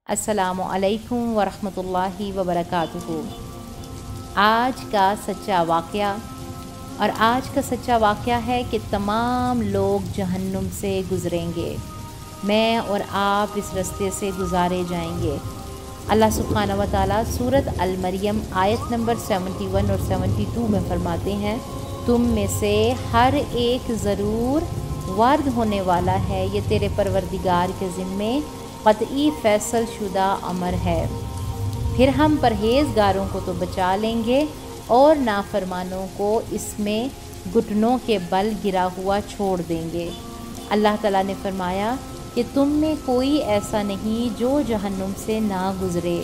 अस्सलामु अलैकुम वरहमतुल्लाहि वबरकातुहू। आज का सच्चा वाक़या, और आज का सच्चा वाक़या है कि तमाम लोग जहन्नुम से गुज़रेंगे। मैं और आप इस रास्ते से गुज़ारे जाएंगे। अल्लाह सुब्हानहू व तआला सूरत अल-मरियम आयत नंबर 71 और 72 में फ़रमाते हैं, तुम में से हर एक ज़रूर वार्द होने वाला है, ये तेरे परवरदिगार के ज़िम्मे क़तई फ़ैसल शुदा अमर है। फिर हम परहेज़गारों को तो बचा लेंगे और नाफरमानों को इसमें घुटनों के बल गिरा हुआ छोड़ देंगे। अल्लाह ताला ने फरमाया कि तुम में कोई ऐसा नहीं जो जहन्नुम से ना गुज़रे,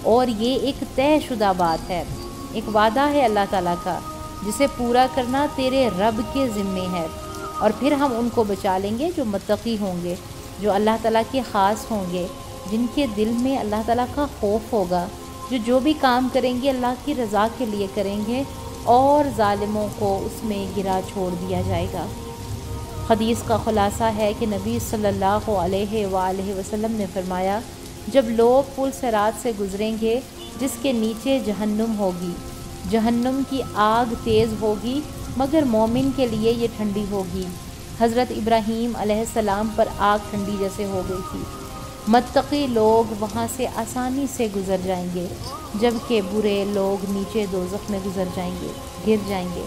और ये एक तयशुदा बात है, एक वादा है अल्लाह ताला का, जिसे पूरा करना तेरे रब के ज़िम्मे है। और फिर हम उनको बचा लेंगे जो मुत्तकी होंगे, जो अल्लाह ताला के ख़ास होंगे, जिनके दिल में अल्लाह ताला का खौफ होगा, जो भी काम करेंगे अल्लाह की रज़ा के लिए करेंगे, और ज़ालिमों को उसमें गिरा छोड़ दिया जाएगा। हदीस का ख़ुलासा है कि नबी सल्लल्लाहु अलैहि वसल्लम ने फरमाया, जब लोग पुल सिरात से गुज़रेंगे जिसके नीचे जहन्नुम होगी, जहन्नुम की आग तेज़ होगी, मगर मोमिन के लिए ये ठंडी होगी। हज़रत इब्राहीम अलैहिस्सलाम पर आग ठंडी जैसे हो गई थी। मुत्तकी लोग वहाँ से आसानी से गुज़र जाएंगे, जबकि बुरे लोग नीचे दोज़ख में गुज़र जाएंगे, गिर जाएंगे।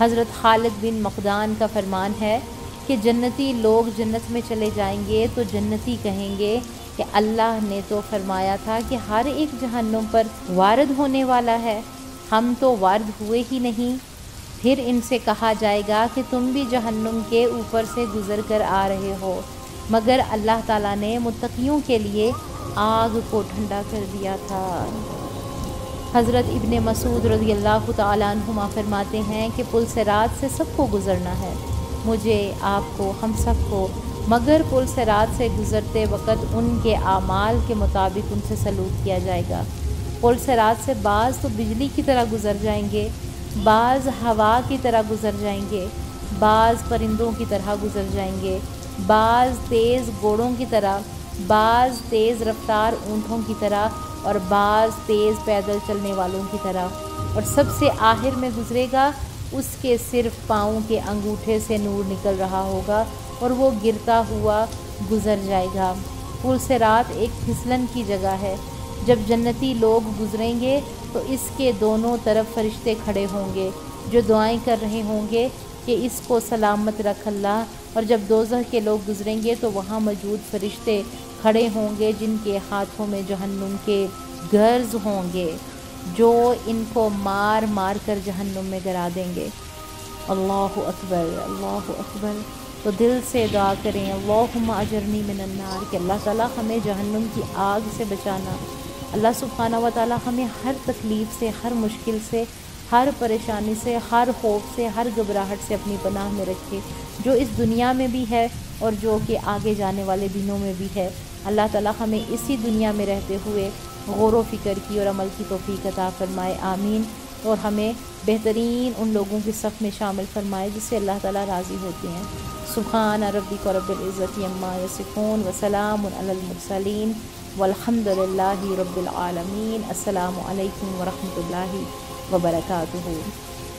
हज़रत खालिद बिन मक़दान का फरमान है कि जन्नती लोग जन्नत में चले जाएंगे तो जन्नती कहेंगे कि अल्लाह ने तो फरमाया था कि हर एक जहन्नुम पर वारिद होने वाला है, हम तो वारिद हुए ही नहीं। फिर इनसे कहा जाएगा कि तुम भी जहन्नुम के ऊपर से गुज़र कर आ रहे हो, मगर अल्लाह ताला ने मुत्तकियों के लिए आग को ठंडा कर दिया था। हज़रत इब्ने मसूद रज़ियल्लाहु ताला अन्हुमा फरमाते हैं कि पुल सिरात से सबको गुज़रना है, मुझे, आपको, हम सबको, मगर पुल सिरात से गुज़रते वक़्त उनके आमाल के मुताबिक उनसे सलूक किया जाएगा। पुल सिरात से बाज़ तो बिजली की तरह गुज़र जाएंगे, बाज़ हवा की तरह गुज़र जाएंगे, बाज़ परिंदों की तरह गुज़र जाएंगे, बाज़ तेज़ घोड़ों की तरह, बाज़ तेज़ रफ्तार ऊँटों की तरह, और बाज़ तेज़ पैदल चलने वालों की तरह। और सबसे आखिर में गुज़रेगा उसके सिर्फ़ पाँव के अंगूठे से नूर निकल रहा होगा और वो गिरता हुआ गुज़र जाएगा। पुल सिरात एक फिसलन की जगह है। जब जन्नती लोग गुज़रेंगे तो इसके दोनों तरफ फरिश्ते खड़े होंगे जो दुआएं कर रहे होंगे कि इसको सलामत रख अल्लाह। और जब दोज़ख के लोग गुज़रेंगे तो वहाँ मौजूद फरिश्ते खड़े होंगे जिनके हाथों में जहन्नुम के गर्ज़ होंगे, जो इनको मार मार कर जहन्नुम में गिरा देंगे। अल्लाहु अकबर, अल्लाहु अकबर। तो दिल से दुआ करें, अल्लाहुम्मा अजरनी मिनन नार, कि अल्लाह ताला हमें जहन्नुम की आग से बचाना। अल्लाह सुब्हानहू व तआला हमें हर तकलीफ़ से, हर मुश्किल से, हर परेशानी से, हर खौफ से, हर घबराहट से अपनी पनाह में रखे, जो इस दुनिया में भी है और जो कि आगे जाने वाले दिनों में भी है। अल्लाह ताला हमें इसी दुनिया में रहते हुए गौर व फ़िक्र की और अमल की तौफ़ीक़ अता फ़रमाए, आमीन। और हमें बेहतरीन उन लोगों की सफ़ में शामिल फ़रमाए जिससे अल्लाह ताला राज़ी होते हैं। सुब्हान रब्बिक रब्बिल इज़्ज़ति अम्मा यसिफ़ून व सलामुन अलल मुरसलीन वल्हम्दुलिल्लाहि रब्बिल आलमीन। अस्सलामु अलैकुम व रहमतुल्लाहि व बरकातुहू।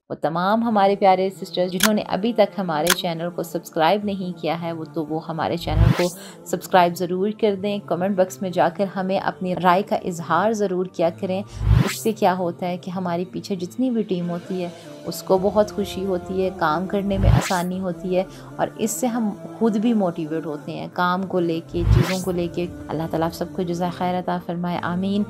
और तमाम हमारे प्यारे सिस्टर्स जिन्होंने अभी तक हमारे चैनल को सब्सक्राइब नहीं किया है वो हमारे चैनल को सब्सक्राइब ज़रूर कर दें। कमेंट बॉक्स में जाकर हमें अपनी राय का इजहार ज़रूर किया करें। इससे क्या होता है कि हमारी पीछे जितनी भी टीम होती है उसको बहुत खुशी होती है, काम करने में आसानी होती है, और इससे हम खुद भी मोटिवेट होते हैं काम को लेके, चीज़ों को लेके। अल्लाह ताला आप सबको जज़ाए खैर अता फ़रमाए, आमीन।